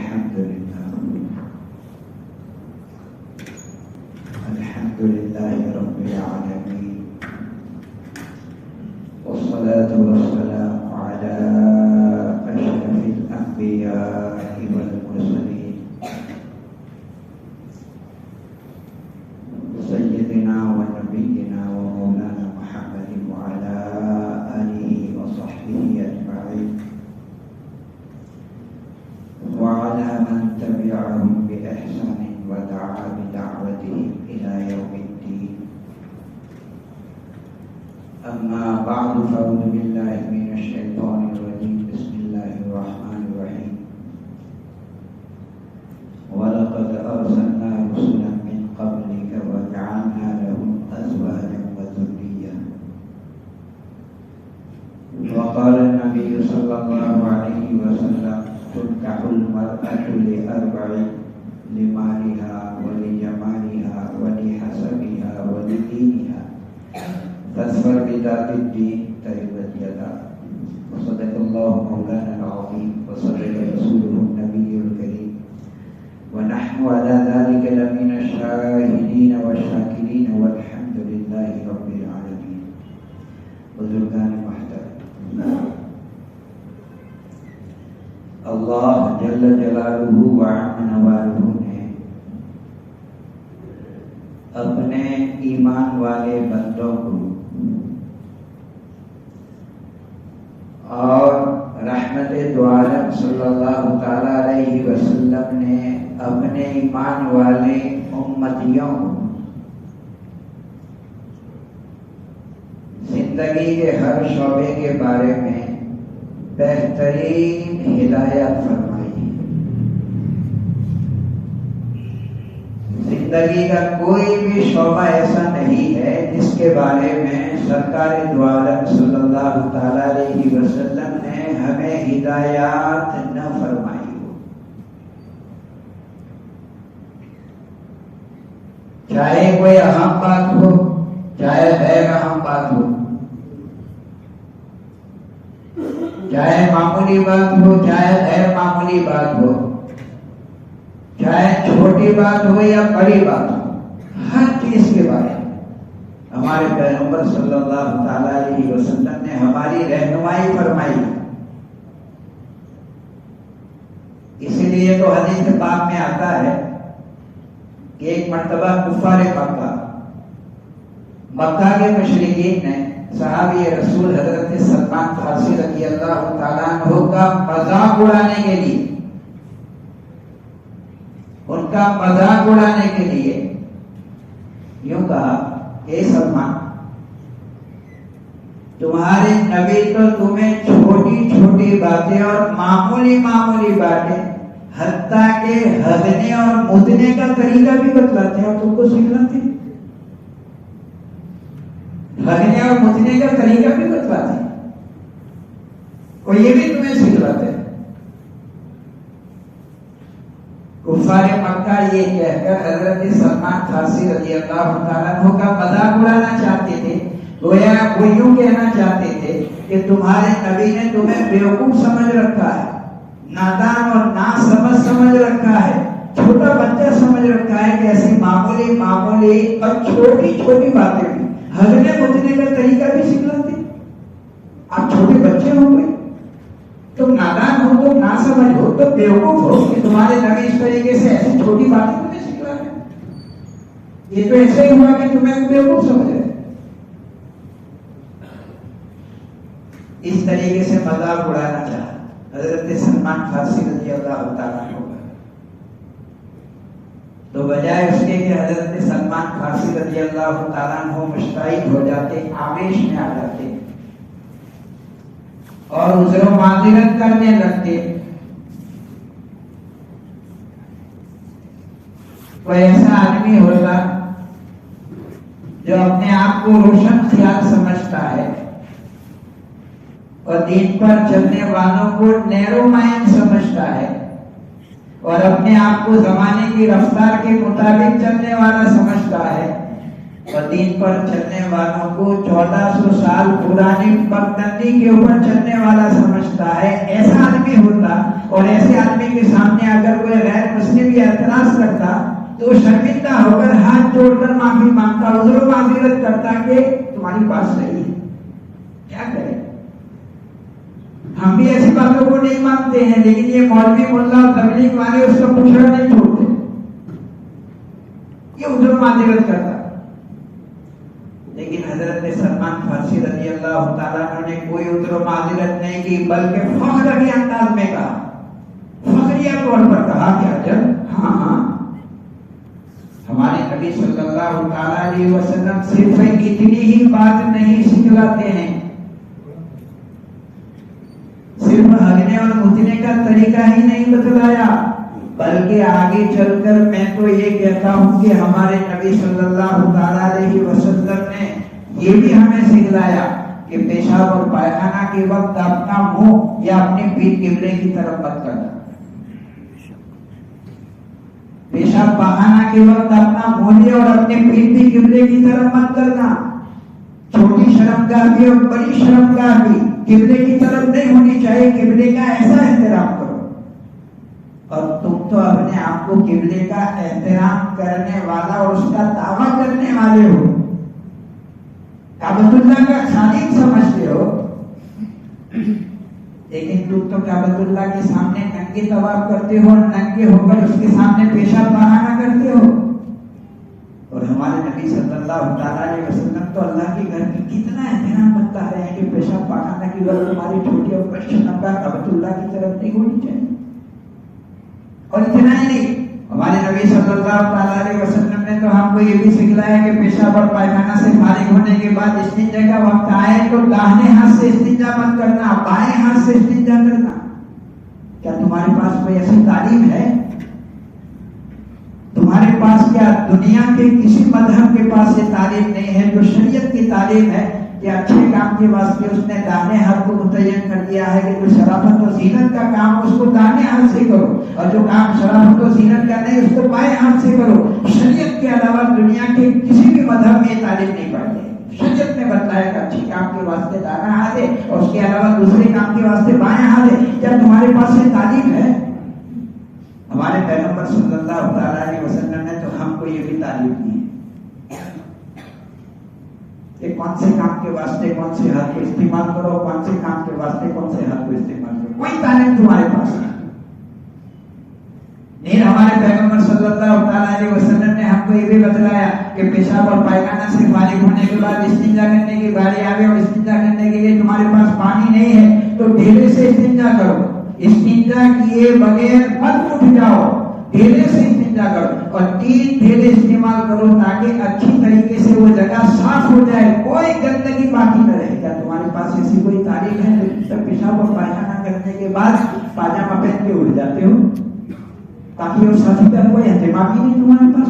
الحمد لله رب العالمين، والصلاة والسلام على أشرف الأنبياء والمرسلين سيدنا ونبينا ومولانا محمد وعلى آله وصحبه أجمعين وعلى من تبعهم بإحسان ودعا بدعوتهم إلى يوم الدين. أما بعد، فأعوذ بالله من الشيطان الرجيم. بسم الله الرحمن الرحيم. ولقد أرسلنا رسلا من قبلك وجعلنا لهم أزواجا وذرية. وقال النبي صلى الله عليه وسلم: تنكح المرأة لأربع: لمالها ولجمالها ولحسبها ولدينها، فاظفر بذات الدين تربت يداك. وصدق الله مولانا العظيم، وصدق رسوله النبي الكريم، ونحن على ذلك لمن الشاهدين والشاكرين، والحمد لله رب العالمين. بزرگان محترم، اللہ جل جلالہ وعم نوالہ نے اپنے ایمان والے بندوں کو اور رحمت دو عالم صلی اللہ تعالی علیہ وسلم نے اپنے ایمان والے امتیوں کو زندگی کے ہر شعبے کے بارے میں بہترین ہدایت فرمائی. زندگی کا کوئی بھی شعبہ ایسا نہیں ہے جس کے بارے میں سرکار دو عالم صلی اللہ تعالی علیہ وسلم نے ہمیں ہدایات نہ فرمائی ہو. چاہے کوئی اہم بات ہو، چاہے غیر اہم بات ہو، چاہے معمولی بات ہو، چاہے غیر معمولی بات ہو، چاہے چھوٹی بات ہو یا بڑی بات ہو، ہر چیز کے بارے میں ہمارے پیغمبر صلی اللہ تعالی علیہ وسلم نے ہماری رہنمائی فرمائی. اسی لیے تو حدیث پاک میں آتا ہے کہ ایک مرتبہ کفار مکہ کے مشرکین نے صحابی رسول حضرت سلمان فارسی رضی اللہ تعالیٰ عنہ کا مذاق اڑانے کے لیے، ان کا مذاق اڑانے کے لیے یوں کہا: اے سلمان، تمہارے نبی تو تمہیں چھوٹی چھوٹی باتیں اور معمولی معمولی باتیں حتیٰ کہ ہگنے اور مدنے کا طریقہ بھی بتلاتے ہیں اور تم کو سکھلاتے ہیں. ہگنے اور مجھنے کا طریقہ بھی بتلاتے ہیں اور یہ بھی تمہیں سکھلاتے ہیں. کفار مکہ یہ کہہ کر حضرت سلمان فارسی رضی اللہ تعالیٰ عنہ کا مذاق اڑانا چاہتے تھے. گویا وہ یوں کہنا چاہتے تھے کہ تمہارے نبی نے تمہیں بیوقوف سمجھ رکھا ہے، نادان اور ناسمجھ سمجھ رکھا ہے، چھوٹا بچہ سمجھ رکھا ہے کہ ایسی معمولی معمولی اور چھوٹی چھوٹی باتیں بھی ہگنے مجھنے کا طریقہ بھی سکھلاتے. آپ چھوٹے بچے ہو گئے، تم نادان ہو، تم ناسمجھ ہو، تم بیوقوف ہو کہ تمہارے نبی اس طریقے سے ایسی چھوٹی باتیں تمہیں سکھلا رہے ہیں. یہ تو ایسے ہی ہوا کہ تمہیں بیوقوف سمجھ رہے. اس طریقے سے مذاق اڑانا چاہا حضرت سلمان فارسی رضی اللہ تعالیٰ عنہ. تو بجائے اس کے کہ حضرت سلمان فارسی رضی اللہ تعالیٰ عنہ مشتعل ہو جاتے، آمیش میں آ جاتے اور عذر و معذرت کرنے لگتے، کوئی ایسا آدمی ہوتا جو اپنے آپ کو روشن خیال سمجھتا ہے اور دین پر چلنے والوں کو نیرو مائنڈ سمجھتا ہے اور اپنے آپ کو زمانے کی رفتار کے مطابق چلنے والا سمجھتا ہے، اور دین پر چلنے والوں کو 1400 سال پرانی پگڈنڈی کے اوپر چلنے والا سمجھتا ہے. ایسا آدمی ہوتا اور ایسے آدمی کے سامنے اگر کوئی غیر مسلم یہ اعتراض کرتا تو شرمندہ ہو کر ہاتھ جوڑ کر معافی مانگتا, عذر و معذرت کرتا کہ تمہاری بات صحیح ہے. کیا کریں, ہم بھی ایسی باتوں کو نہیں مانتے ہیں, لیکن یہ مولوی ملا اور تبلیغ والے اس کا پوچھنا نہیں چھوڑتے, یہ عذر و معذرت کرتا. لیکن حضرت سلمان فارسی رضی اللہ تعالیٰ عنہ نے کوئی عذر و معذرت نہیں کی, بلکہ فخر کے انداز میں کہا, فخریہ طور پر کہا کہ اجل ہاں ہاں, ہمارے نبی صلی اللہ تعالیٰ علیہ وسلم صرف اتنی ہی بات نہیں سکھلاتے ہیں, صرف ہگنے اور متنے کا طریقہ ہی نہیں بتلایا, بلکہ آگے چل کر میں تو یہ کہتا ہوں کہ ہمارے نبی صلی اللہ تعالیٰ علیہ وسلم نے یہ بھی ہمیں سکھلایا کہ پیشاب اور پائخانہ کے وقت اپنا منہ یا اپنے پیٹھ قبلے کی طرف مت کرنا. پیشاب پخانہ کے وقت اپنا منہ اور اپنے پیٹھ بھی قبلے کی طرف مت کرنا. چھوٹی شرمگاہ بھی اور بڑی شرمگاہ بھی قبلے کی طرف نہیں ہونی چاہیے. قبلے کا ایسا احترام کرو, اور تم تو اپنے آپ کو قبلے کا احترام کرنے والا اور اس کا دعویٰ کرنے والے ہو, کعبۃ اللہ کا خالق سمجھتے ہو, لیکن تم تو کعبۃ اللہ کے سامنے ننگے طواف کرتے ہو اور ننگے ہو کر اس کے سامنے پیشاب بہانا کرتے ہو. اور ہمارے نبی صلی اللہ تعالیٰ علیہ وسلم تو اللہ کے گھر کی کتنا احترام بتا رہے ہیں کہ پیشاب بہانا کی وقت ہماری چھوٹی اور بڑی شرمگاہ کعبۃ اللہ کی طرف نہیں ہونی چاہیے. اور اتنا ہی نہیں, ہمارے نبی صلی اللہ تعالیٰ علیہ وسلم نے تو ہم کو یہ بھی سکھلایا کہ پیشاب اور پائخانہ سے فارغ ہونے کے بعد استنجا کا وقت آئے تو داہنے ہاتھ سے استنجا مت کرنا, بائیں ہاتھ سے استنجا کرنا. کیا تمہارے پاس کوئی ایسی تعلیم ہے؟ تمہارے پاس کیا دنیا کے کسی مذہب کے پاس یہ تعلیم نہیں ہے جو شریعت کی تعلیم ہے کہ اچھے کام کے واسطے اس نے داہنے ہاتھ کو متعین کر دیا ہے کہ جو شرافت و زینت کا کام اس کو داہنے ہاتھ سے کرو, اور جو کام شرافت و زینت کا نہیں اس کو بائیں ہاتھ سے کرو. شریعت کے علاوہ دنیا کے کسی بھی مذہب میں یہ تعلیم نہیں پڑھتے. شریعت نے بتایا کہ اچھے کام کے واسطے داہنا ہاتھ ہے اور اس کے علاوہ دوسرے کام کے واسطے بائیں ہاتھ ہے. کیا تمہارے پاس یہ تعلیم ہے؟ ہمارے پیغمبر صلی اللہ تعالیٰ علیہ وسلم نے تو ہم کو یہ بھی تعلیم دی کہ کون سے کام کے واسطے کون سے ہاتھ کو استعمال کرو, کون سے کام کے واسطے کون سے ہاتھ کو استعمال کرو. کوئی تعلیم تمہارے پاس نہیں. ہمارے پیغمبر صلی اللہ تعالیٰ علیہ وسلم نے ہم کو یہ بھی بتلایا کہ پیشاب اور پائخانہ سے فارغ ہونے کے بعد استنجا کرنے کی باری آوے اور استنجا کرنے کے لیے تمہارے پاس پانی نہیں ہے تو ڈھیلے سے استنجا کرو. استنجا کیے بغیر مت اٹھ جاؤ, ڈھیلے سے استنجا کرو اور 3 ڈھیلے استعمال کرو تاکہ اچھی طریقے سے وہ جگہ صاف ہو جائے, کوئی گندگی باقی نہ رہے. کیا تمہارے پاس ایسی کوئی تعلیم ہے جو پیشاب اور پائخانہ کرنے کے بعد پاجامہ پہن کے اٹھ جاتے ہو تاکہ وہ صفائی کا کوئی اہتمام ہی نہیں تمہارے پاس؟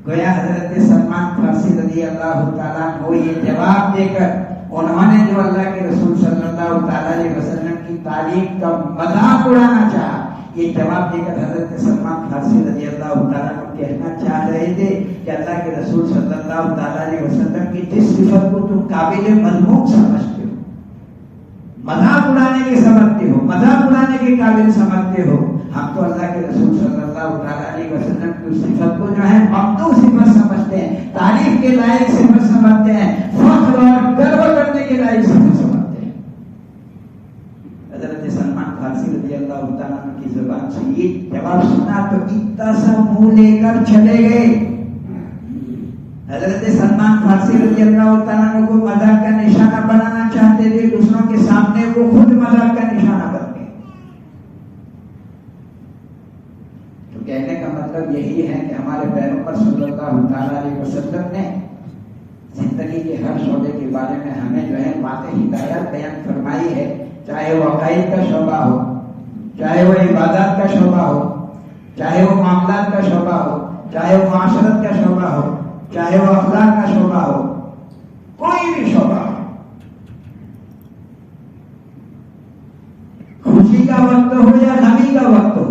گویا حضرت سلمان فارسی رضی اللہ تعالیٰ کو یہ جواب دے کر انہوں نے جو اللہ کے رسول صلی اللہ تعالیٰ علیہ وسلم کی تعلیم کا مذاق اڑانا چاہا, یہ جواب دے کر حضرت سلمان فارسی رضی اللہ تعالیٰ کو کہنا چاہ رہے تھے کہ اللہ کے رسول صلی اللہ تعالیٰ علیہ وسلم کی جس صفت کو تم قابل مذموم سمجھتے ہو, مذاق اڑانے کے سمجھتے ہو, مذاق اڑانے کے قابل سمجھتے ہو, ہم تو اللہ کے رسول صلی اللہ تعالیٰ علیہ وسلم کی صفت کو جو ہے ممدوح صفت سمجھتے ہیں, تعریف کے لائق صفت سمجھتے ہیں, فخر اور گرو کرنے کے لائق صفت سمجھتے ہیں. حضرت سلمان فارسی رضی اللہ تعالیٰ کی زبان سے یہ جواب سنا تو اتنا سا منہ لے کر چلے گئے. حضرت سلمان فارسی رضی اللہ تعالیٰ کو مذاق کا نشانہ بنانا چاہتے تھے, دوسروں کے سامنے وہ خود مذاق کا نشانہ بن گئے. تو کہنے کا مطلب یہی ہے کہ ہمارے پیغمبر صلی اللہ تعالیٰ علیہ وسلم نے زندگی کے ہر شعبے کے بارے میں ہمیں جو ہے باتیں ہدایت بیان فرمائی ہے, چاہے وہ عقائد کا شعبہ ہو, چاہے وہ عبادات کا شعبہ ہو, چاہے وہ معاملات کا شعبہ ہو, چاہے وہ معاشرت کا شعبہ ہو, چاہے وہ اخلاق کا شعبہ ہو, کوئی بھی شعبہ ہو. خوشی کا وقت ہو یا غمی کا وقت ہو,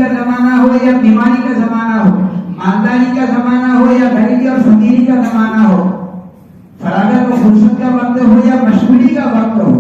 کا زمانہ ہو یا بیماری کا زمانہ ہو، مالداری کا زمانہ ہو یا غریبی اور فقیری کا زمانہ ہو، فراغت و فرصت کا وقت ہو یا مشغولی کا وقت ہو،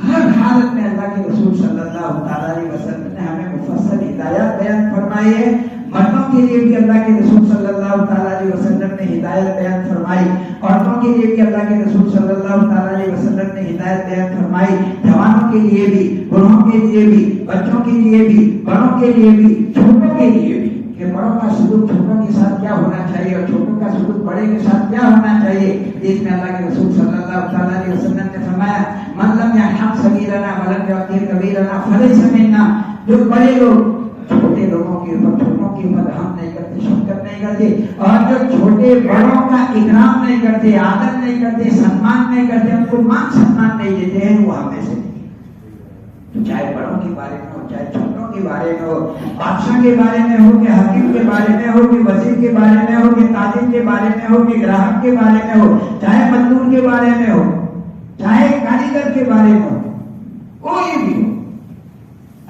ہر حالت میں اللہ کے رسول صلی اللہ علیہ وسلم نے ہمیں مفصل ہدایت بیان فرمائی ہے۔ مردوں کے لیے بھی اللہ کے رسول صلی اللہ علیہ وسلم نے ہدایت بیان فرمائی، عورتوں کے لیے بھی اللہ کے رسول صلی اللہ علیہ وسلم نے ہدایت بیان فرمائی، جوانوں کے لیے بھی، بوڑھوں کے لیے بھی، بچوں کے لیے بھی، بڑوں کے لیے بھی، چھوٹوں کے لیے بھی، کہ بڑوں کا سلوک چھوٹوں کے ساتھ کیا ہونا چاہیے اور چھوٹوں کا سلوک بڑے کے ساتھ کیا ہونا چاہیے۔ اس میں اللہ کے رسول صلی اللہ علیہ وسلم نے فرمایا من لم یرحم صغیرنا ولم یوقر کبیرنا فلیس منا، جو بڑے لوگ چھوٹے لوگوں کے اوپر، چھوٹوں کے اوپر رحم نہیں کرتے، شفقت نہیں کرتے، اور جو چھوٹے بڑوں کا اکرام نہیں کرتے، عادت نہیں کرتے، سنمان نہیں کرتے، ان کو مان سنمان نہیں دیتے ہیں، وہ ہمیں سے نہیں۔ تو چاہے بڑوں کے بارے میں ہو، چاہے چھوٹوں کے بارے میں ہو، بادشاہ کے بارے میں ہو کہ حکیم کے بارے میں ہو کہ وزیر کے بارے میں ہو کہ تاجر کے بارے میں ہو کہ گراہک کے بارے میں ہو، چاہے مزدور کے بارے میں ہو، چاہے کاریگر کے بارے میں ہو، کوئی بھی ہو،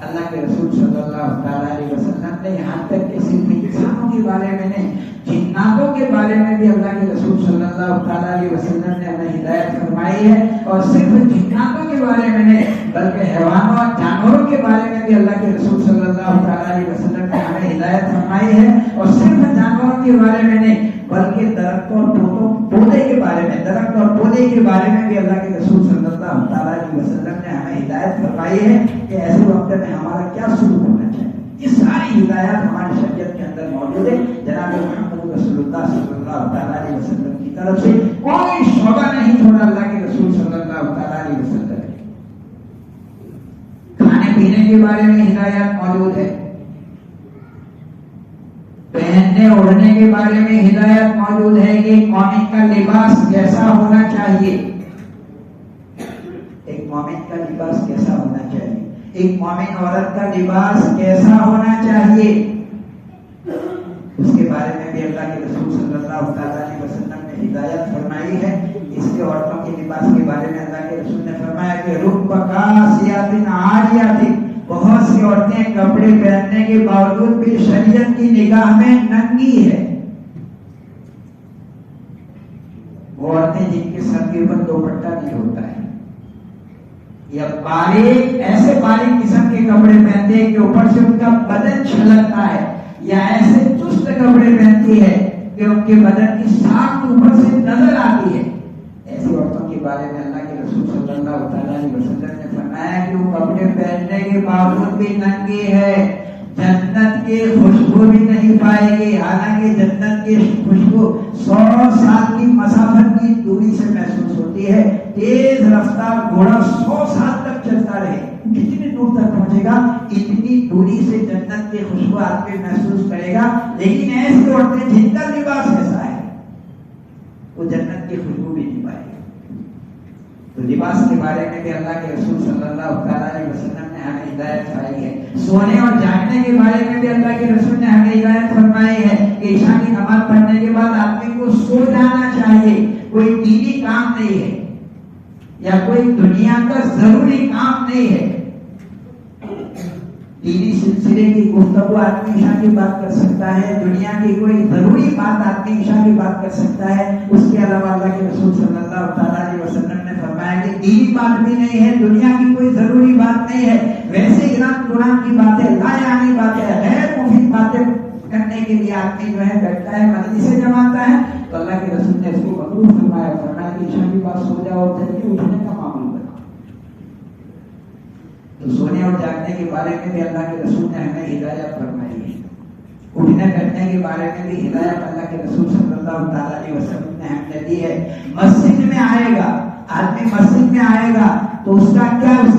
اللہ کے رسول صلی اللہ علیہ وسلم نے یہاں تک کہ صرف انسانوں کے بارے میں نہیں، جناتوں کے بارے میں بھی اللہ کے رسول صلی اللہ علیہ وسلم نے ہمیں ہدایت فرمائی ہے، اور صرف جناتوں کے بارے میں نہیں بلکہ حیوانوں اور جانوروں کے بارے میں بھی اللہ کے رسول صلی اللہ علیہ وسلم نے ہمیں ہدایت فرمائی ہے، اور صرف جانوروں کے بارے میں نہیں بلکہ درختوں اور پودے کے بارے میں، درخت اور پودے کے بارے میں بھی اللہ کے رسول صلی اللہ علیہ وسلم نے ہمیں ہدایت فرمائی ہے کہ ایسے وقت میں ہمارا کیا سلوک ہونا چاہیے۔ یہ ساری ہدایات ہماری شریعت کے اندر موجود ہے۔ جناب محمد رسول اللہ صلی اللہ علیہ وسلم کی طرف سے کوئی شعبہ نہیں چھوڑا اللہ کے رسول صلی اللہ علیہ وسلم نے۔ کھانے پینے کے بارے میں ہدایات موجود ہے، پہننے اوڑھنے کے بارے میں ہدایت موجود ہے کہ مومن کا لباس کیسا ہونا چاہیے، ایک مومن کا لباس کیسا ہونا چاہیے، ایک مومن عورت کا لباس کیسا ہونا چاہیے، اس کے بارے میں بھی اللہ کے رسول صلی اللہ علیہ وسلم نے ہدایت فرمائی ہے۔ اس کے عورتوں کے لباس کے بارے میں اللہ کے رسول نے فرمایا کہ رب کاسیات عاریات، بہت سی عورتیں کپڑے پہننے کے باوجود بھی شریعت کی نگاہ میں ننگی ہے۔ وہ عورتیں جن کے سر کے اوپر دوپٹہ نہیں ہوتا ہے، یا باریک ایسے باریک قسم کے کپڑے پہنتے ہیں کہ اوپر سے ان کا بدن چھلکتا ہے، یا ایسے چست کپڑے پہنتی ہے کہ ان کے بدن کی ساخت اوپر سے نظر آتی ہے، ایسی عورتوں کے بارے میں اللہ کے رسول صلی اللہ علیہ وسلم نے فرمایا کہ وہ کپڑے پہننے کے باوجود بھی ننگی ہے، جنت کی خوشبو بھی نہیں پائے گی، حالانکہ جنت کی خوشبو 100 سال کی مسافت کی دوری سے محسوس ہوتی ہے۔ تیز رفتار گھوڑا 100 سال تک چلتا رہے، کتنی دور تک پہنچے گا، اتنی دوری سے جنت کی خوشبو آدمی محسوس کرے گا، لیکن ایسی عورتیں جن کا لباس ایسا ہے وہ جنت کی خوشبو بھی نہیں پائے گی۔ تو لباس کے بارے میں بھی اللہ کے رسول صلی اللہ علیہ وسلم نے ہمیں ہدایت فرمائی ہے۔ سونے اور جاگنے کے بارے میں بھی اللہ کے رسول نے ہمیں ہدایت فرمائی ہے کہ عشاء کی نماز پڑھنے کے بعد آدمی کو سو جانا چاہیے، کوئی دینی کام نہیں ہے یا کوئی دنیا کا ضروری کام نہیں ہے، دینی سلسلے کی گفتگو آدمی عشاء کی بات کر سکتا ہے، دنیا کی کوئی ضروری بات آدمی عشاء کی بات کر سکتا ہے، اس کے علاوہ اللہ کے رسول صلی اللہ علیہ وسلم نے فرمایا کہ دینی بات بھی نہیں ہے، دنیا کی کوئی ضروری بات نہیں ہے، ویسے قرآن کی باتیں، لا یعنی باتیں، غیر مفید باتیں کرنے کے لیے آدمی جو ہے بیٹھتا ہے، مجلسیں جماتا ہے، تو اللہ کے رسول نے اس کو مکروہ فرمایا کہ عشاء کی بات سو جاؤ اور جلدی اٹھنے کا معمول بناؤ۔ تو سونے اور جاگنے کے بارے میں بھی اللہ کے رسول نے ہمیں ہدایت فرمائی ہے، اٹھنے بیٹھنے کے بارے میں بھی ہدایت اللہ کے رسول صلی اللہ علیہ وسلم نے ہمیں دی ہے۔ مسجد میں آئے گا آدمی، مسجد میں آئے گا تو اس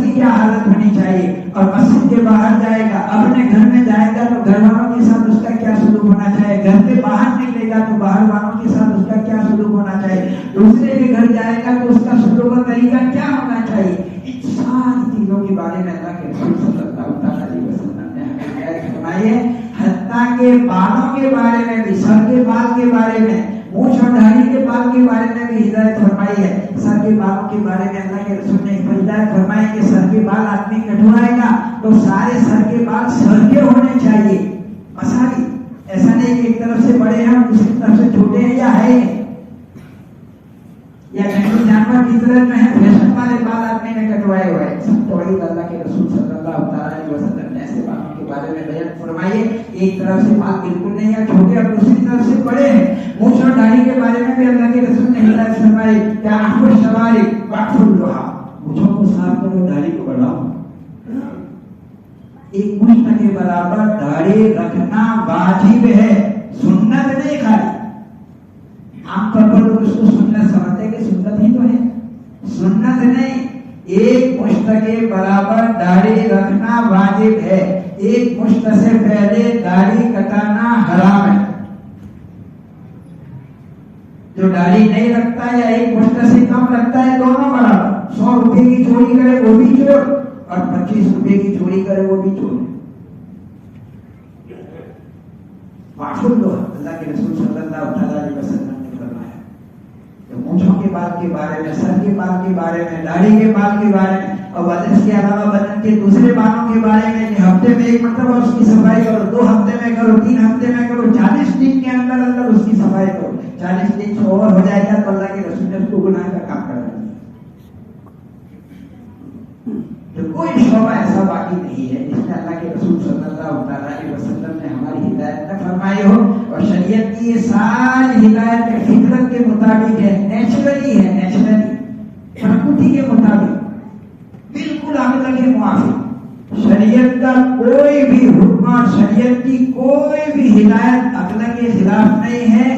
کی کیا حالت ہونی چاہیے، اور مسجد کے باہر جائے گا، اپنے گھر میں جائے گا تو گھر والوں کے ساتھ اس کا کیا سلوک ہونا چاہیے، گھر سے باہر نکلے گا تو باہر والوں کے ساتھ اس کا کیا سلوک ہونا چاہیے، دوسرے کے گھر جائے گا تو اس کا سلوک و طریقہ کیا ہونا چاہیے، ان ساری چیزوں کے بارے میں اللہ کے رسول صلی اللہ علیہ وسلم نے ہمیں ہدایت فرمائی ہے۔ حتیٰ کہ بالوں کے بارے میں بھی، سر کے بال کے بارے میں، مونچھ اور داڑھی کے بال کے بارے میں بھی ہدایت فرمائی ہے۔ سر کے بالوں کے بارے میں اللہ کے رسول نے ہدایت فرمائی کہ سر کے بال آدمی کٹوائے گا تو سارے سر کے بال سر کے ہونے چاہیے، ایک طرف سے بڑے ہیں اور دوسری طرف سے چھوٹے ہیں یا ہے یا جنگلی جانور کی طرح جو ہے فیشن والے بال آدمی نے کٹوائے ہوئے ہیں. سب توحید اللہ کے رسول صلی اللہ تعالیٰ علیہ وسلم نے ایسے بالوں کے بارے میں بیان فرمائیے. ایک طرف سے بال بالکل نہیں ہے چھوٹے اور دوسری طرف سے بڑے ہیں. مونچھ اور داڑھی کے بارے میں بھی اللہ کے رسول نے ہدایت فرمائی کہ آنکھوں شواری وقف الرحا، مونچھوں کو صاف کرو داڑھی کو بڑھاؤ. ایک مشت کے برابر داڑھی رکھنا واجب ہے، سنت نہیں خالی. عام طور پر لوگ اس کو سنت سمجھتے ہیں کہ سنت ہی تو ہے، سنت نہیں. ایک مشت کے برابر داڑھی رکھنا واجب ہے. ایک مشت سے پہلے داڑھی کٹانا حرام ہے. جو داڑھی نہیں رکھتا یا ایک مشت سے کم رکھتا ہے دونوں برابر. 100 روپے کی چوری کرے وہ بھی چور اور 25 روپے کی چوری کرے وہ بھی چور. معفول لو اللہ کے رسول صلی اللہ علیہ وسلم نے فرمایا کہ مونچھوں کے بال کے بارے میں، سر کے بال کے بارے میں، داڑھی کے بال کے بارے میں اور بدن کے علاوہ بدن کے دوسرے بالوں کے بارے میں کہ ہفتے میں ایک مرتبہ اس کی صفائی کرو، 2 ہفتے میں کرو، 3 ہفتے میں کرو، 40 دن کے اندر اندر اس کی صفائی کرو. 40 دن سے اور ہو جائے گا تو اللہ کے رسول نے اس کو گناہ کا کام کرا دیا. تو کوئی شعبہ ایسا باقی نہیں ہے جس میں اللہ کے رسول صلی اللہ علیہ وسلم نے ہماری ہدایت نہ فرمائی ہو. اور شریعت کی یہ ساری ہدایت فطرت کے مطابق ہے، نیچرلی ہے، نیچرلی پرکرتی کے مطابق بالکل عقل کے موافق. شریعت کا کوئی بھی حکم، شریعت کی کوئی بھی ہدایت عقل کے خلاف نہیں ہے،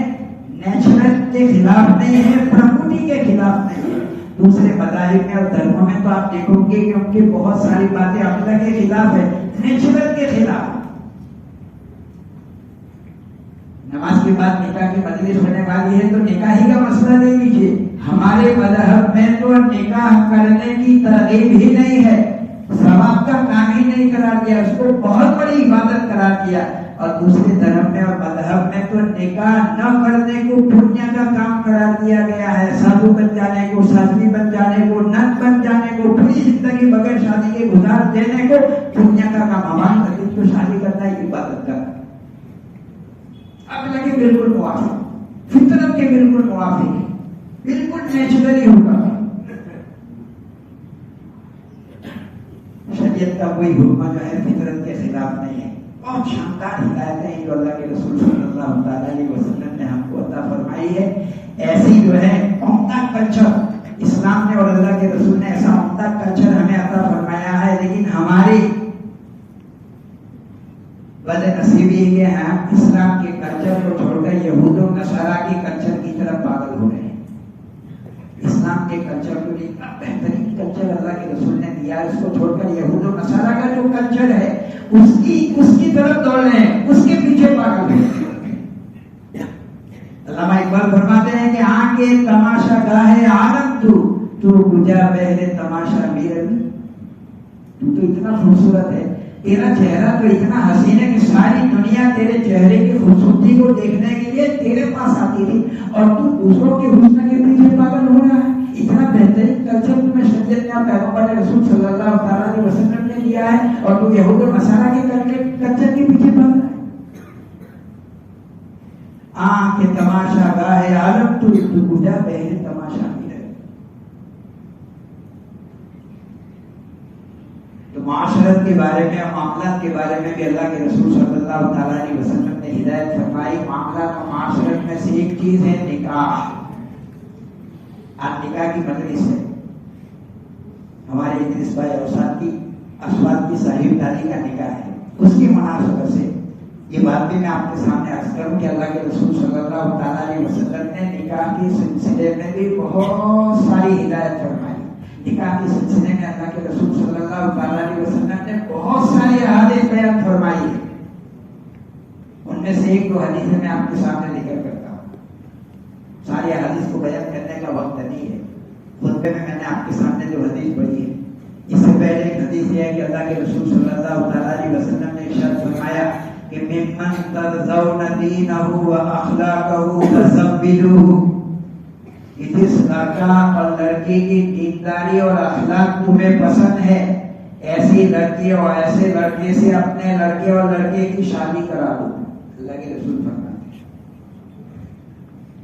نیچرل کے خلاف نہیں ہے، پرکرتی کے خلاف نہیں ہے. دوسرے مذاہب میں اور دھرموں میں تو آپ دیکھو گے کہ ان کی بہت ساری باتیں عقل کے خلاف ہے، نیچرل کے خلاف. نماز کے بعد نکاح کی مجلس ہونے والی ہے تو نکاحی کا مسئلہ نہیں لیجیے. ہمارے مذہب میں تو نکاح کرنے کی ترغیب ہی نہیں ہے، ثواب کا کام ہی نہیں قرار دیا، اس کو بہت بڑی عبادت قرار دیا. اور دوسرے دھرم میں اور مذہب میں تو نکاح نہ کرنے کو پنیہ کا کام قرار دیا گیا ہے. سادھو بن جانے کو، سادھوی بن جانے کو، نن بن جانے کو، پوری زندگی بغیر شادی کے گزار دینے کو پنیہ کا کام. ہمارے مذہب کو شادی کرنا ایک عبادت کا عقل کے بالکل موافق، فطرت کے بالکل موافق، بالکل نیچرلی ہوگا. شریعت کا کوئی حکم جو ہے فطرت کے خلاف نہیں ہے. بہت شاندار ہدایتیں ہیں جو اللہ کے رسول صلی اللہ تعالیٰ علیہ وسلم نے ہم کو عطا فرمائی ہے. ایسی جو ہے عمدہ کلچر اسلام نے اور اللہ کے رسول نے ایسا عمدہ کلچر ہمیں عطا فرمایا ہے. لیکن ہماری بدنصیبی کہ ہم اسلام کے کلچر کو چھوڑ کر یہود و نصارہ کے کلچر کی طرف پاگل ہو رہے ہیں. اسلام کے کلچر کو اتنا بہترین کلچر اللہ کے رسول نے دیا، اس کو چھوڑ کر یہود و نصارہ کا جو کلچر ہے اس کی طرف دوڑ رہے ہیں، اس کے پیچھے پاگل ہیں. علامہ اقبال فرماتے ہیں کہ آنکھیں تماشا گاہ عالم تو گجا بہرے تماشا میرن. تو اتنا خوبصورت ہے، تیرا چہرہ تو اتنا حسین ہے کہ ساری دنیا تیرے چہرے کی خوبصورتی کو دیکھنے کے لیے تیرے پاس آتی تھی اور تو دوسروں کے حسن کے پیچھے پاگل ہو رہا ہے. اتنا بہترین کلچر تمہیں شریعت نے پیغمبر رسول صلی اللہ تعالیٰ علیہ وسلم نے دیا ہے اور تو یہود و نصارہ کے کلچر کے پیچھے پاگل ہے. آنکھ تماشا گاہ عالم تو گجا بہرے تماشا میرن. تو معاشرت کے بارے میں، معاملات کے بارے میں بھی اللہ کے رسول صلی اللہ تعالیٰ علیہ وسلم نے ہدایت فرمائی. معاملات اور معاشرت میں سے ایک چیز ہے نکاح. آج نکاح کی مجلس ہے، ہمارے ادریس بھائی اوساد کی اسواد کی صاحب داری کا نکاح ہے. اس کی مناسبت سے یہ بات بھی میں آپ کے سامنے عرض کروں کہ اللہ کے رسول صلی اللہ تعالیٰ علیہ وسلم نے نکاح کے سلسلے میں بھی بہت ساری ہدایت فرمائی. نکاح کے سلسلے میں اللہ کے رسول صلی اللہ تعالیٰ علیہ وسلم نے بہت ساری احادیث بیان فرمائی ہے. ان میں سے ایک دو حدیثیں میں آپ کے سامنے ذکر کرتا ہوں. ساری احادیث کو بیان کرنے کا وقت نہیں ہے. خطبے میں نے آپ کے سامنے جو حدیث پڑھی ہے، اس سے پہلے ایک حدیث یہ ہے کہ اللہ کے رسول صلی اللہ تعالیٰ علیہ وسلم نے ارشاد فرمایا کہ ممن ترضون دینہ واخلاقہ فزوجوہ. جس لڑکا اور لڑکی کی دینداری اور اخلاق تمہیں پسند ہے، ایسی لڑکی اور ایسے لڑکے سے اپنے لڑکے اور لڑکے کی شادی کرا دو. اللہ کے رسول فرماتے ہیں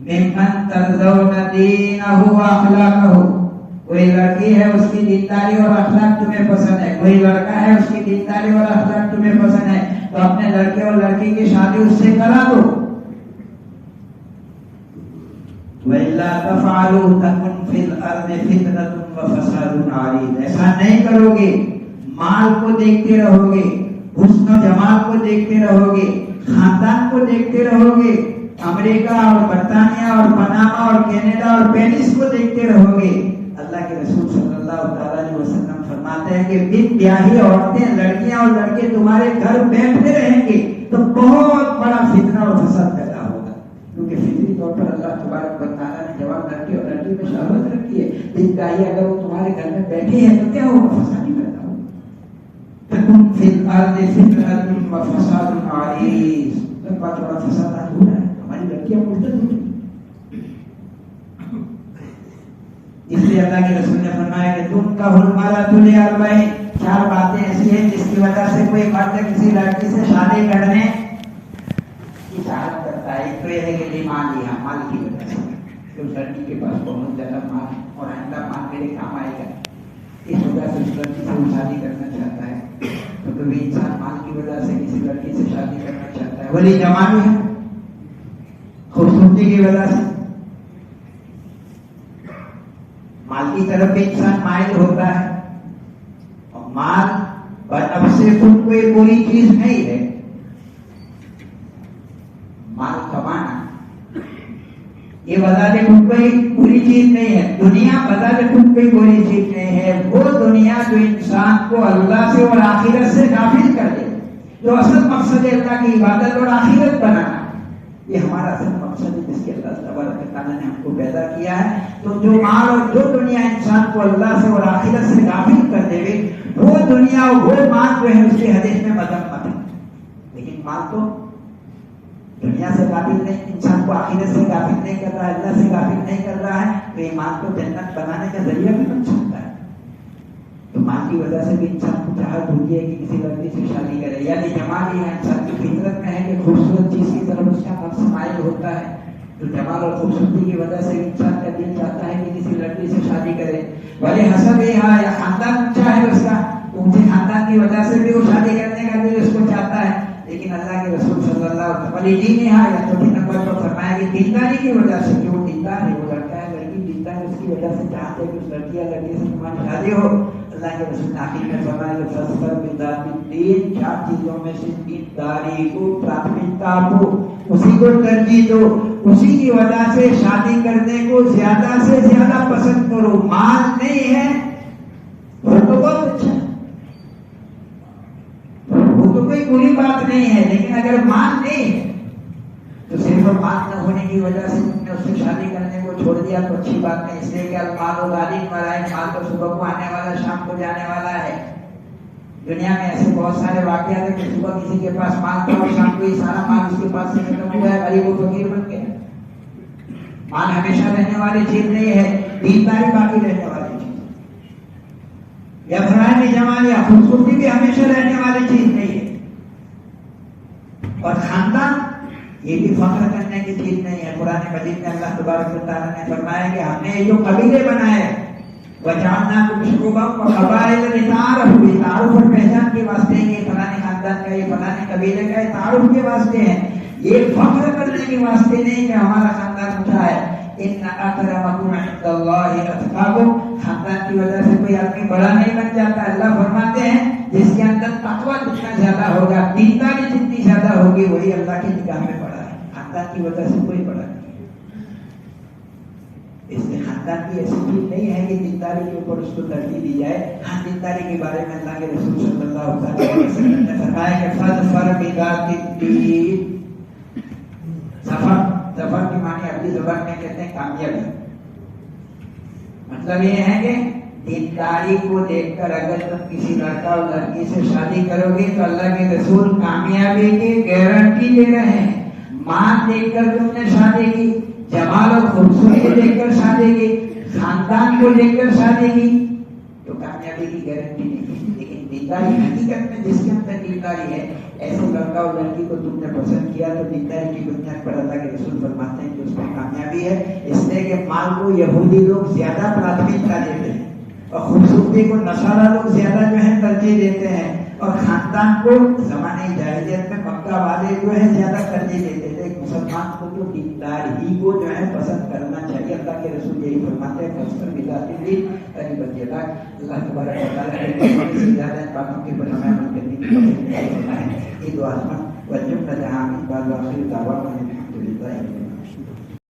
ممن ترضون دینہ و اخلاقہ، کوئی لڑکی ہے اس کی دینداری اور اخلاق تمہیں پسند ہے، کوئی لڑکا ہے اس کی دینداری اور اخلاق تمہیں پسند ہے، تو اپنے لڑکے اور لڑکی کی شادی اس سے کرا دو۔ وَإِلَّا تَفْعَلُوا تَكُنْ فِي الْأَرْضِ فِتْنَةٌ وَفَسَادٌ عَرِيضٌ، ایسا نہیں کرو گے، مال کو دیکھتے رہو گے، حسن و جمال کو دیکھتے رہو گے، خاندان کو دیکھتے رہو گے، امریکہ اور برطانیہ اور پناما اور کینیڈا اور پیرس کو دیکھتے رہو گے۔ اللہ کے رسول صلی اللہ علیہ وسلم فرماتے ہیں کہ بن بیاہی عورتیں، لڑکیاں اور لڑکے تمہارے گھر بیٹھتے رہیں گے تو بہت بڑا فتنہ اور فساد پیدا ہوگا، کیونکہ فطری طور پر اللہ تبارک و تعالیٰ نے جوان لڑکے اور لڑکی میں شہوت رکھی ہے۔ بن بیاہی اگر وہ تمہارے گھر میں بیٹھے ہیں تو کیا ہوگا؟ فساد ہی پیدا ہوگا۔ تکن فی الارض فتنۃ وفساد عریض، بہت بڑا فساد آج ہو رہا ہے، ہماری لڑکیاں مرتد ہو رہی ہیں۔ اس لیے اللہ کے رسول نے فرمایا کہ تم کا حرمت لاربعین، چار باتیں ایسی ہیں جس کی وجہ سے کوئی مرد کسی لڑکی سے شادی کرنے کی چاہت کرتا ہے۔ ایک تو یہ ہے کہ ڈیمانڈ لیا، مال کی وجہ سے، کہ اس لڑکی کے پاس بہت زیادہ مال ہے اور آئندہ مال میرے کام آئے گا، اس وجہ سے اس لڑکی سے وہ شادی کرنا چاہتا ہے۔ تو کبھی انسان مال کی وجہ سے کسی لڑکی سے شادی کرنا چاہتا ہے، ولی جمال ہے، خوبصورتی کی وجہ سے مال کی طرف بھی انسان مائل ہوتا ہے، اور مال بنفس سے خود کوئی بری چیز نہیں ہے۔ مال کمانا یہ بذات خود کوئی بری چیز نہیں ہے، دنیا بذات خود کوئی بری چیز نہیں ہے۔ وہ دنیا جو انسان کو اللہ سے اور آخرت سے غافل کر دے، جو اصل مقصد ہے اللہ کی عبادت اور آخرت بنانا، یہ ہمارا اصل مقصد ہے جس کے اللہ تبارک و تعالیٰ نے ہم کو پیدا کیا ہے۔ تو جو مال اور جو دنیا انسان کو اللہ سے اور آخرت سے غافل کر دے گی، وہ دنیا اور وہ مال جو ہے اس کی حدیث میں مذمت ہے۔ لیکن مال تو دنیا سے غافل نہیں، انسان کو آخرت سے غافل نہیں کر رہا ہے، اللہ سے غافل نہیں کر رہا ہے، تو یہ مال کو جنت بنانے کا ذریعہ بھی بن سکتا ہے۔ تو مال کی وجہ سے بھی انسان کو چاہت ہوتی ہے کہ کسی لڑکی سے شادی کرے، یعنی جمال یہ انسان کی فطرت میں ہے کہ خوبصورت چیز کی طرف اس کا نفس مائل ہوتا ہے۔ تو جمال اور خوبصورتی کی وجہ سے انسان کا دل چاہتا ہے کہ کسی لڑکی سے شادی کرے، بھلے حسب یہاں یا خاندان اونچا ہے اس کا، اونچے خاندان کی وجہ سے بھی وہ شادی کرنے کا دل اس کو چاہتا ہے۔ لیکن اللہ کے رسول صلی اللہ علیہ وسلم یا چوتھے نمبر پر فرمایا کہ دینداری کی وجہ سے، جو دیندار ہے وہ لڑکا ہے لڑکی دیندار ہے، اس کی وجہ سے چاہتے ہیں کہ اس لڑکی یا لڑکے سے تمہاری شادی ہو۔ اللہ کے رسول نے آخر میں فرمایا کہ فاظفر بذات الدین، چار چیزوں میں سے دینداری کو پراتھمکتا دو، اسی کو ترجیح دو، اسی کی وجہ سے شادی کرنے کو زیادہ سے زیادہ پسند کرو۔ مال نہیں ہے وہ تو بہت اچھا ہے، وہ تو کوئی بری بات نہیں ہے، لیکن اگر مال نہیں ہے تو صرف مال نہ ہونے کی وجہ سے تم نے اس سے شادی کرنے کو چھوڑ دیا تو اچھی بات نہیں۔ اس لیے کہ المال غالب مرائے، مال تو صبح کو آنے والا شام کو جانے والا ہے۔ دنیا میں ایسے بہت سارے واقعات ہیں کہ صبح کسی کے پاس مال تھا اور شام کو یہ سارا مال اس کے پاس سے ختم ہوا ہے، غریب و فقیر بن گیا۔ مال ہمیشہ رہنے والی چیز نہیں ہے، دینداری باقی رہنے والی چیز، یا فرائض جمال یا خوبصورتی بھی ہمیشہ رہنے والی چیز نہیں ہے۔ اور خاندان یہ بھی فخر کرنے کی چیز نہیں ہے۔ قرآن مجید میں اللہ تبارک و تعالیٰ نے فرمایا کہ ہم نے جو قبیلے بنائے وَجَعَلْنَاكُمْ شُعُوبًا وَقَبَائِلَ لِتَعَارَفُوا، تعارف اور پہچان کے واسطے ہیں، یہ فلانے خاندان کا، یہ فلانے قبیلے کا، یہ تعارف کے واسطے ہیں، یہ فخر کرنے کے واسطے نہیں کہ ہمارا خاندان اونچا ہے۔ إِنَّ أَكْرَمَكُمْ عِندَ اللَّهِ أَتْقَاكُمْ، خاندان کی وجہ سے کوئی آدمی بڑا نہیں بن جاتا۔ اللہ فرماتے ہیں جس کے اندر تقویٰ جتنا زیادہ ہوگا، دینداری جتنی زیادہ ہوگی، وہی اللہ کی نگاہ میں بڑا ہے۔ خاندان کی وجہ سے کوئی بڑا نہیں، اس لیے خاندان کی ایسی چیز نہیں ہے کہ دینداری کے اوپر اس کو ترجیح دی جائے۔ ہاں، دینداری کے بارے میں اللہ کے رسول صلی اللہ علیہ وسلم نے فرمایا کہ فاظفر بذات الدین، ظفر کی معنی عربی زبان میں کہتے ہیں کامیابی۔ مطلب یہ ہے کہ دینداری کو دیکھ کر اگر تم کسی لڑکا اور لڑکی سے شادی کرو گے تو اللہ کے رسول کامیابی کی گارنٹی دے رہے ہیں۔ مال دیکھ کر تم نے شادی کی، جمال اور خوبصورتی دیکھ کر شادی کی، خاندان کو دیکھ کر شادی کی تو کامیابی کی گارنٹی نہیں ہے۔ لیکن دینداری حقیقت میں جس کے اندر دینداری ہے، ایسے لڑکا اور لڑکی کو تم نے پسند کیا تو دکھتا ہے کہ بنیاد پر اللہ کے رسول فرماتے ہیں کہ اس میں کامیابی ہے، اس لیے کہ مال کو یہودی لوگ زیادہ پراتھمکتا دیتے ہیں اور خوبصورتی کو نصارہ لوگ زیادہ جو ہے ترجیح دیتے ہیں، اور خاندان کو زمانے جاہلیت میں مکہ والے جو ہے زیادہ ترجیح دیتے تھے۔ مسلمان کو تو دیندار ہی کو جو ہے پسند کرنا چاہیے، اللہ کے رسول یہی فرماتے ہیں فاصبر بذات الدین تربت یداک۔ اللہ تبارک و تعالی سے زیادہ باتوں کے پر ہمیں عمل کرنے کی توفیق عطا فرمائے۔ عید و اضحیٰ و جملہ جہاں بعد آخر دعوانا الحمدللہ۔